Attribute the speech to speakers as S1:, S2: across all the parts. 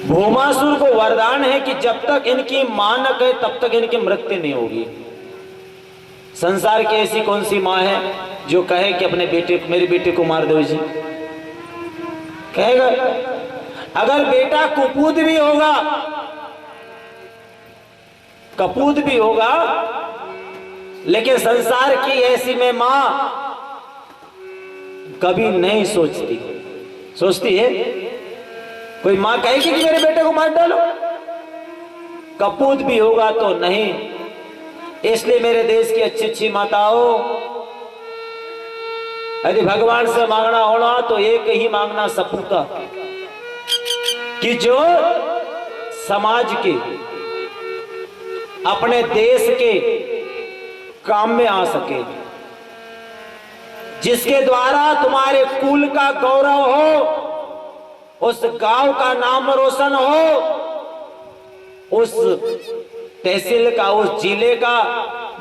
S1: भौमासुर को वरदान है कि जब तक इनकी मां न कहे तब तक इनकी मृत्यु नहीं होगी। संसार की ऐसी कौन सी मां है जो कहे कि अपने बेटे, मेरे बेटे को मार दो जी? कहेगा? अगर बेटा कुपूत भी होगा, कपूत भी होगा, लेकिन संसार की ऐसी में मां कभी नहीं सोचती। सोचती है? कोई मां कहेगी कि मेरे बेटे को मार डालो? कपूत भी होगा तो नहीं। इसलिए मेरे देश की अच्छी अच्छी माताओं, यदि भगवान से मांगना होना तो एक ही मांगना सपूता, कि जो समाज के, अपने देश के काम में आ सके, जिसके द्वारा तुम्हारे कुल का गौरव हो, उस गांव का नाम रोशन हो, उस तहसील का, उस जिले का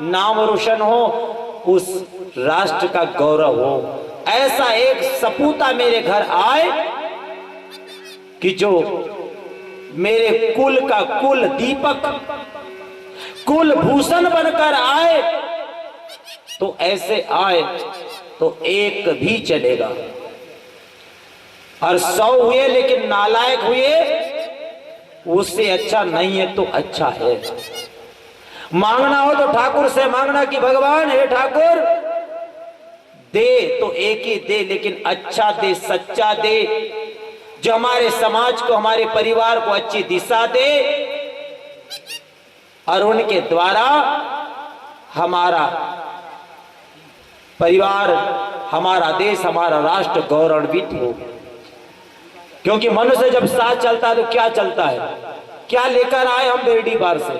S1: नाम रोशन हो, उस राष्ट्र का गौरव हो। ऐसा एक सपूता मेरे घर आए कि जो मेरे कुल का कुल दीपक, कुल भूषण बनकर आए, तो ऐसे आए तो एक भी चलेगा। और 100 हुए लेकिन नालायक हुए, उससे अच्छा नहीं है तो अच्छा है। मांगना हो तो ठाकुर से मांगना कि भगवान हे ठाकुर, दे तो एक ही दे, लेकिन अच्छा दे, सच्चा दे, जो हमारे समाज को, हमारे परिवार को अच्छी दिशा दे, और उनके द्वारा हमारा परिवार, हमारा देश, हमारा राष्ट्र गौरवान्वित हो। क्योंकि मनुष्य जब साथ चलता है तो क्या चलता है? क्या लेकर आए हम बेरडी पार से?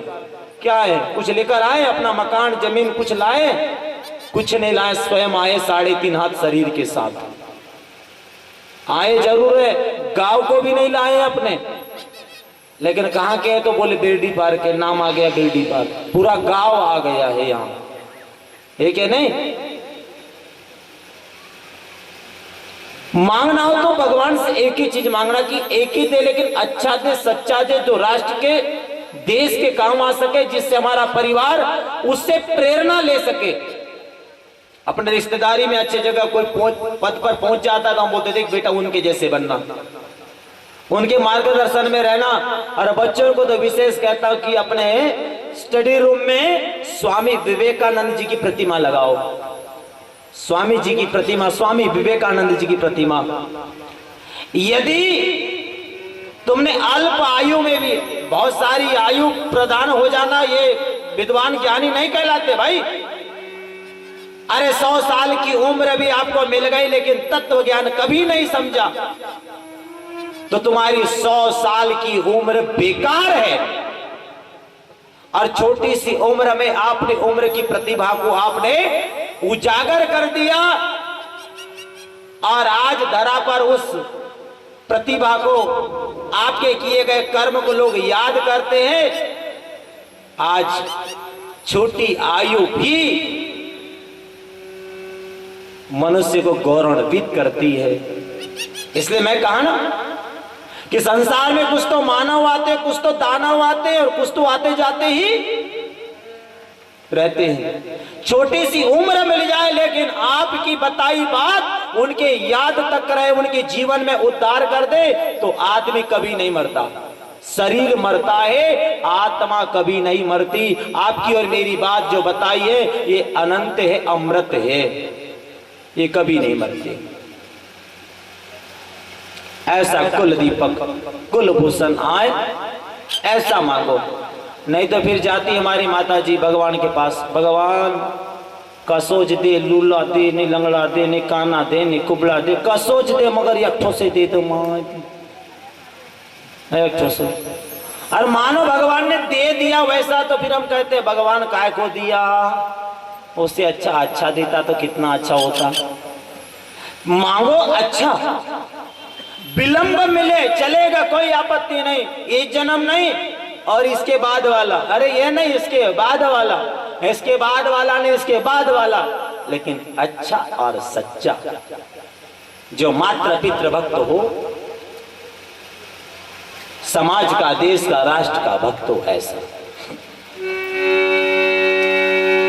S1: क्या है? कुछ लेकर आए? अपना मकान, जमीन कुछ लाए? कुछ नहीं लाए। स्वयं आए 3.5 हाथ शरीर के साथ आए, जरूर है। गांव को भी नहीं लाए अपने, लेकिन कहां के हैं तो बोले बेरडी पार के, नाम आ गया बेरडी पार, पूरा गांव आ गया है यहाँ, है क्या नहीं? मांगना हो तो भगवान से एक ही चीज मांगना कि एक ही दे, लेकिन अच्छा दे, सच्चा दे, जो राष्ट्र के, देश के काम आ सके, जिससे हमारा परिवार उससे प्रेरणा ले सके। अपने रिश्तेदारी में अच्छे जगह कोई पद पर पहुंच जाता है तो हम बोलते देख बेटा उनके जैसे बनना, उनके मार्गदर्शन में रहना। और बच्चों को तो विशेष कहता हूं कि अपने स्टडी रूम में स्वामी विवेकानंद जी की प्रतिमा लगाओ। स्वामी जी की प्रतिमा, स्वामी विवेकानंद जी की प्रतिमा। यदि तुमने अल्प आयु में भी, बहुत सारी आयु प्रदान हो जाना ये विद्वान ज्ञानी नहीं कहलाते भाई। अरे 100 साल की उम्र भी आपको मिल गई लेकिन तत्व ज्ञान कभी नहीं समझा तो तुम्हारी 100 साल की उम्र बेकार है। और छोटी सी उम्र में आपने उम्र की प्रतिभा को आपने उजागर कर दिया, और आज धरा पर उस प्रतिभा को, आपके किए गए कर्म को लोग याद करते हैं। आज छोटी आयु भी मनुष्य को गौरवान्वित करती है। इसलिए मैं कहा ना कि संसार में कुछ तो मानव आते, कुछ तो दानव आते, और कुछ तो आते जाते ही रहते हैं। छोटी सी उम्र मिल जाए लेकिन आपकी बताई बात उनके याद तक रहे, उनके जीवन में उद्धार कर दे, तो आदमी कभी नहीं मरता। शरीर मरता है, आत्मा कभी नहीं मरती। आपकी और मेरी बात जो बताई है ये अनंत है, अमृत है, ये कभी नहीं मरती। ऐसा कुल दीपक, कुल भूषण आए, ऐसा मांगो। नहीं तो फिर जाती हमारी माता जी भगवान के पास, भगवान कसोज दे, लूला दे, नहीं लंगड़ा दे, नहीं काना दे, नहीं कुबड़ा दे, कसोज दे मगर एकठो से दे दो मां, एकठो से। और मानो भगवान ने दे दिया वैसा, तो फिर हम कहते भगवान काय को दिया, उससे अच्छा देता तो कितना अच्छा होता। मांगो अच्छा, विलंब मिले चलेगा, कोई आपत्ति नहीं। ये जन्म नहीं और इसके बाद वाला, अरे ये नहीं इसके बाद वाला, इसके बाद वाला नहीं इसके बाद वाला, लेकिन अच्छा और सच्चा, जो मात्र पितृ भक्त हो, समाज का, देश का, राष्ट्र का भक्त हो ऐसा।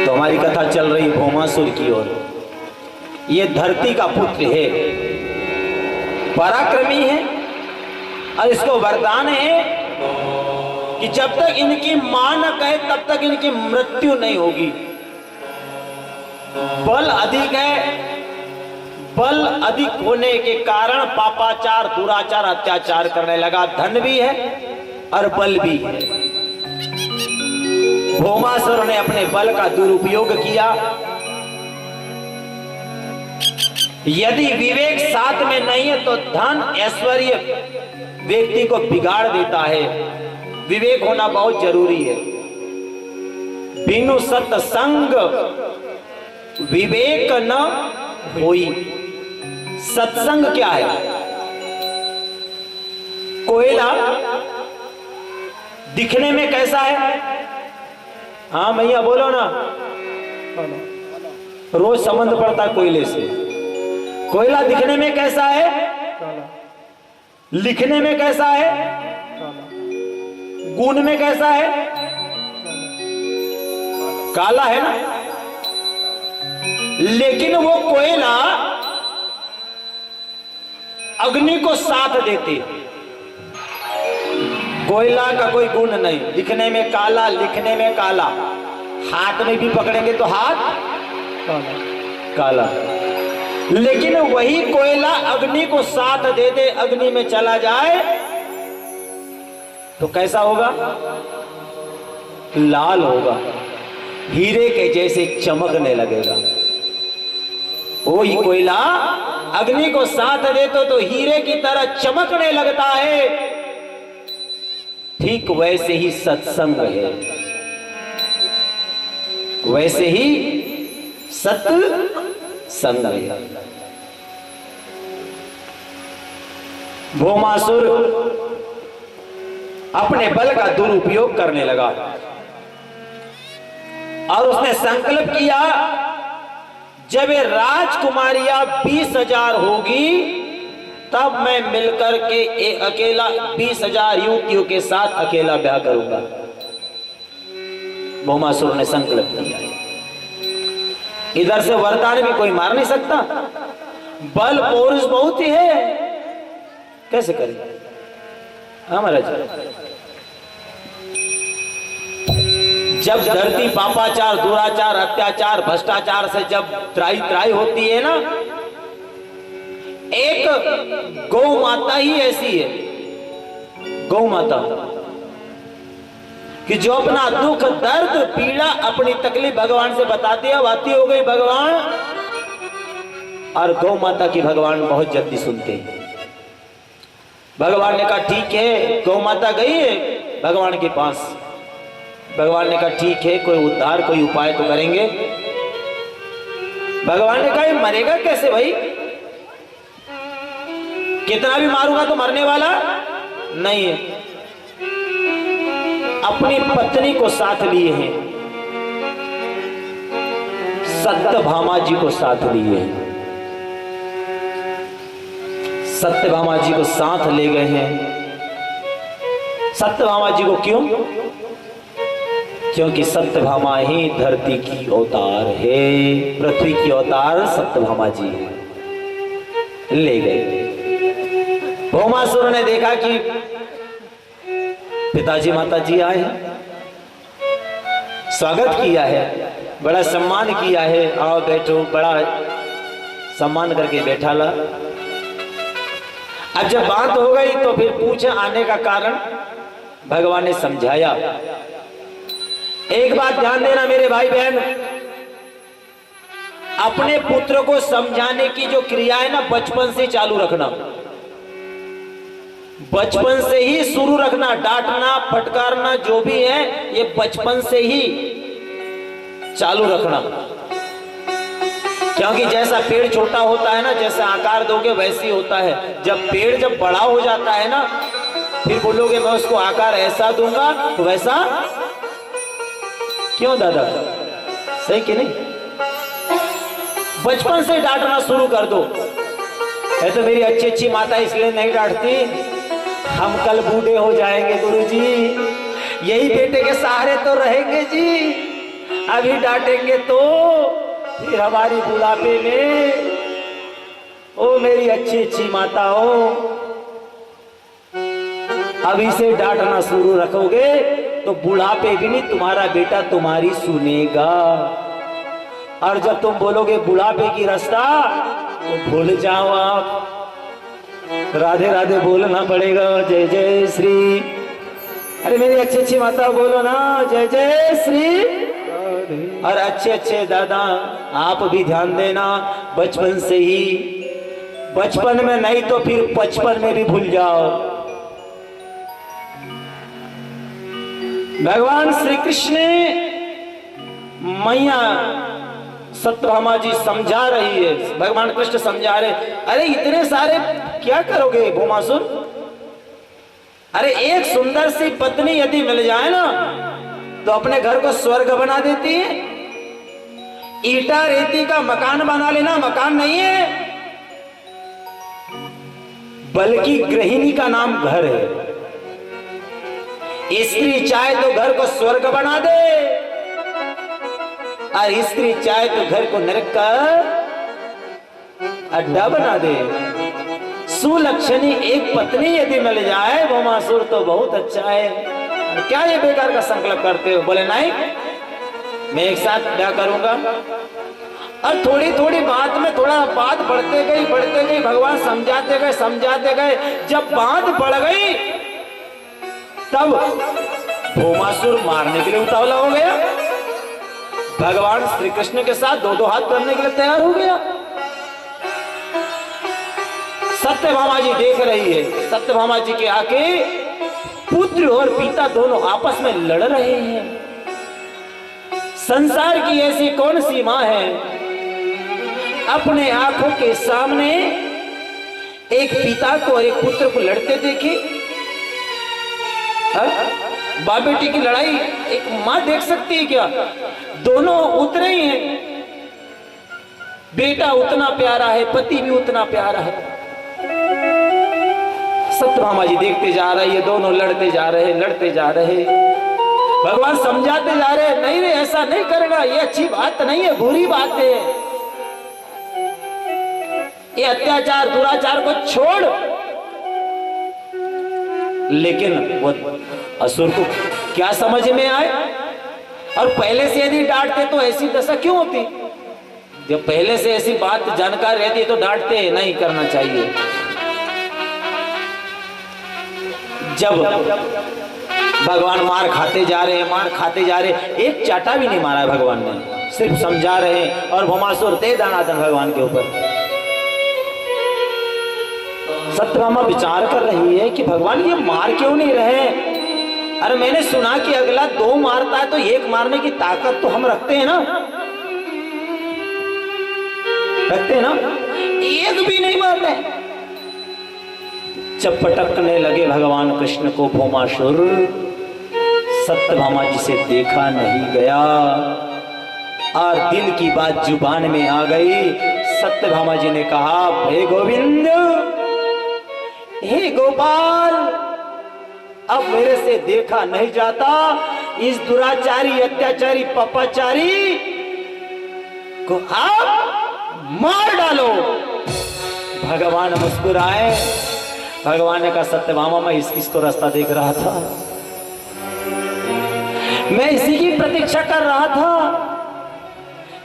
S1: तो हमारी कथा चल रही भौमासुर की ओर। ये धरती का पुत्र है, पराक्रमी है, और इसको वरदान है कि जब तक इनकी मां न कहे तब तक इनकी मृत्यु नहीं होगी। बल अधिक है, बल अधिक होने के कारण पापाचार, दुराचार, अत्याचार करने लगा। धन भी है और बल भी है। भौमासुर ने अपने बल का दुरुपयोग किया। यदि विवेक साथ में नहीं है तो धन ऐश्वर्य व्यक्ति को बिगाड़ देता है। विवेक होना बहुत जरूरी है। बिनु सत्संग विवेक न होई। सत्संग क्या है? कोयला दिखने में कैसा है? हाँ भैया बोलो ना, रोज संबंध पड़ता कोयले से। कोयला दिखने में कैसा है? लिखने में कैसा है? गुण में कैसा है? काला है ना। लेकिन वो कोयला अग्नि को साथ देती। कोयला का कोई गुण नहीं, दिखने में काला, लिखने में काला, हाथ में भी पकड़ेंगे तो हाथ काला। लेकिन वही कोयला अग्नि को साथ दे दे, अग्नि में चला जाए तो कैसा होगा? लाल होगा, हीरे के जैसे चमकने लगेगा। वही कोयला अग्नि को साथ दे तो हीरे की तरह चमकने लगता है। ठीक वैसे ही सत्संग है, वैसे ही सत्संग है। भौमासुर अपने बल का दुरुपयोग करने लगा और उसने संकल्प किया, जब ये राजकुमारियां 20,000 होगी तब मैं मिलकर के अकेला 20,000 युवतियों के साथ अकेला ब्याह करूंगा। भौमासुर ने संकल्प किया। इधर से वरदान भी कोई मार नहीं सकता, बल पौरुष बहुत ही है, कैसे करें? हाँ महाराज, जब धरती पापाचार, दुराचार, अत्याचार, भ्रष्टाचार से जब त्राही त्राही होती है ना, एक गौ माता ही ऐसी है, गौ माता, कि जो अपना दुख, दर्द, पीड़ा, अपनी तकलीफ भगवान से बताती है। बाती हो गई भगवान, और गौ माता की भगवान बहुत जल्दी सुनते हैं। भगवान ने कहा ठीक है, गौ माता गई है भगवान के पास। भगवान ने कहा ठीक है, कोई उद्धार, कोई उपाय तो करेंगे। भगवान ने कहा मरेगा कैसे भाई? कितना भी मारूंगा तो मरने वाला नहीं है। अपनी पत्नी को साथ लिए हैं, सत्यभामा जी को साथ लिए हैं। सत्यभामा जी को साथ ले गए हैं। सत्यभामा जी को क्यों? क्योंकि सत्यभामा ही धरती की अवतार है, पृथ्वी की अवतार सत्यभामा जी है। ले गए। भौमासुर ने देखा कि पिताजी माताजी आए हैं, स्वागत किया है, बड़ा सम्मान किया है, आओ बैठो, बड़ा सम्मान करके बैठा ला। अब जब बात हो गई तो फिर पूछे आने का कारण। भगवान ने समझाया। एक बात ध्यान देना मेरे भाई बहन, अपने पुत्र को समझाने की जो क्रिया है ना, बचपन से चालू रखना, बचपन से ही शुरू रखना। डांटना, फटकारना जो भी है, ये बचपन से ही चालू रखना। क्योंकि जैसा पेड़ छोटा होता है ना, जैसा आकार दोगे वैसे ही होता है। जब पेड़ जब बड़ा हो जाता है ना, फिर बोलोगे मैं उसको आकार ऐसा दूंगा तो वैसा। क्यों दादा, सही कि नहीं? बचपन से डांटना शुरू कर दो। है तो मेरी अच्छी अच्छी माता इसलिए नहीं डांटती, हम कल बूढ़े हो जाएंगे गुरुजी, यही बेटे के सहारे तो रहेंगे जी। अभी डांटेंगे तो फिर हमारी बुढ़ापे में, ओ मेरी अच्छी अच्छी माताओं, अभी से डांटना शुरू रखोगे तो बुढ़ापे भी नहीं तुम्हारा बेटा तुम्हारी सुनेगा। और जब तुम बोलोगे बुढ़ापे की रास्ता तो भूल जाओ आप, राधे राधे बोलना पड़ेगा, जय जय श्री। अरे मेरी अच्छी अच्छी माता बोलो ना, जय जय श्री। और अच्छे अच्छे दादा आप भी ध्यान देना, बचपन से ही, बचपन में नहीं तो फिर बचपन में भी भूल जाओ। भगवान श्री कृष्ण मैया सत्यभामा जी समझा रही है, भगवान कृष्ण समझा रहे, अरे इतने सारे क्या करोगे भौमासुर? अरे एक सुंदर सी पत्नी यदि मिल जाए ना तो अपने घर को स्वर्ग बना देती है। ईटा रेती का मकान बना लेना मकान नहीं है, बल्कि गृहिणी का नाम घर है। स्त्री चाहे तो घर को स्वर्ग बना दे, और स्त्री चाहे तो घर को नरक का अड्डा बना दे। सुलक्षणी एक पत्नी यदि मिल जाए भौमासुर तो बहुत अच्छा है। क्या ये बेकार का संकल्प करते हो? बोले नहीं, मैं एक साथ ब्याह करूंगा। और थोड़ी थोड़ी बात में थोड़ा बात बढ़ते गई, भगवान समझाते गए। जब बात बढ़ गई तब भौमासुर मारने के लिए उतावला हो गया। भगवान श्री कृष्ण के साथ दो हाथ करने के लिए तैयार हो गया। सत्यभामा जी देख रही है, सत्यभामा जी के आके पुत्र और पिता दोनों आपस में लड़ रहे हैं। संसार की ऐसी कौन सी मां है अपने आंखों के सामने एक पिता को और एक पुत्र को लड़ते देखे? बाप बेटी की लड़ाई एक मां देख सकती है क्या? दोनों उतरे ही हैं, बेटा उतना प्यारा है, पति भी उतना प्यारा है। सत्यभामा जी देखते जा रही है, दोनों लड़ते जा रहे। भगवान समझाते जा रहे, नहीं रे ऐसा नहीं करना, ये अच्छी बात नहीं है, बुरी बात है। ये अत्याचार दुराचार को छोड़। लेकिन वो असुर को क्या समझ में आए? और पहले से यदि डांटते तो ऐसी दशा क्यों होती? जब पहले से ऐसी बात जानकार रहती है तो डांटते, नहीं करना चाहिए। जब भगवान मार खाते जा रहे, एक चाटा भी नहीं मारा है भगवान ने, सिर्फ समझा रहे हैं। और भौमासुर दे दानादन भगवान के ऊपर। सत्यभामा विचार कर रही है कि भगवान ये मार क्यों नहीं रहे? अरे मैंने सुना कि अगला 2 मारता है तो 1 मारने की ताकत तो हम रखते हैं ना, एक भी नहीं मारते। जब पटकने लगे भगवान कृष्ण को भौमासुर, सत्यभामा जी से देखा नहीं गया और दिल की बात जुबान में आ गई। सत्यभामा जी ने कहा, हे गोविंद, हे गोपाल, अब मेरे से देखा नहीं जाता, इस दुराचारी अत्याचारी पापाचारी को आप मार डालो। भगवान मुस्कुराए। भगवान ने कहा, सत्यभामा मैं इसको रास्ता देख रहा था, मैं इसी की प्रतीक्षा कर रहा था,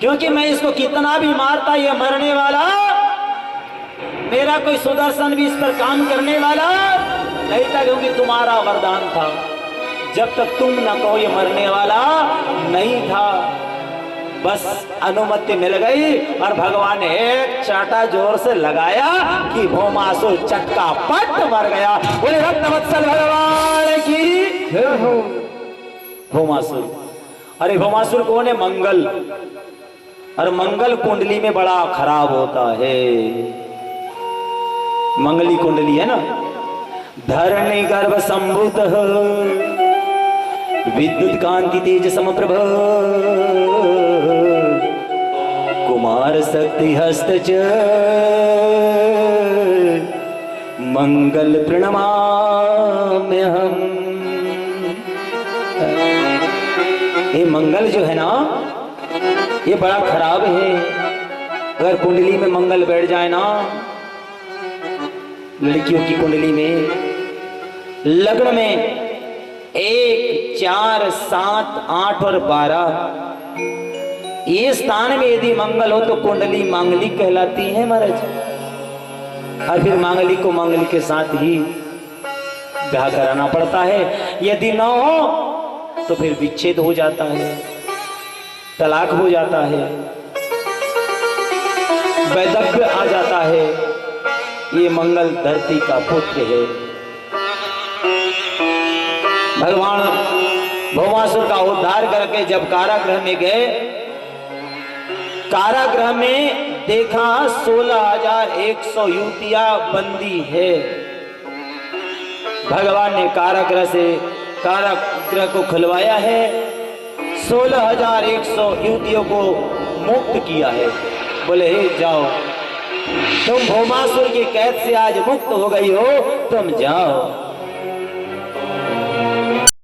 S1: क्योंकि मैं इसको कितना भी मारता ये मरने वाला, मेरा कोई सुदर्शन भी इस पर काम करने वाला नहीं था, क्योंकि तुम्हारा वरदान था, जब तक तुम न कहो ये मरने वाला नहीं था। बस अनुमति मिल गई और भगवान ने एक चाटा जोर से लगाया कि भौमासुर चटका पट मर गया। बोले रत्नवत्सल भगवान की जय हो। भौमासुर, अरे भौमासुर कौन है? मंगल। और मंगल कुंडली में बड़ा खराब होता है, मंगली कुंडली है ना। धरणी गर्भ संभूत विद्युत कांति तेज समप्रभ, कुमार शक्ति हस्त च मंगल प्रणमाम्यहम्। ये मंगल जो है ना, ये बड़ा खराब है। अगर कुंडली में मंगल बैठ जाए ना, लड़कियों की कुंडली में, लग्न में 1, 4, 7, 8 और 12 ये स्थान में यदि मंगल हो तो कुंडली मांगलिक कहलाती है महाराज। और फिर मांगलिक को मांगलिक के साथ ही ब्याह कराना पड़ता है। यदि न हो तो फिर विच्छेद हो जाता है, तलाक हो जाता है, वैधव्य आ जाता है। ये मंगल धरती का पुत्र है। भगवान भौमासुर का उद्धार करके जब कारागृह में गए, कारागृह में देखा 16,100 युवतियां बंदी है। भगवान ने कारागृह को खुलवाया है, 16,100 युवतियों को मुक्त किया है। बोले हे जाओ, तुम भौमासुर की कैद से आज मुक्त हो गई हो, तुम जाओ।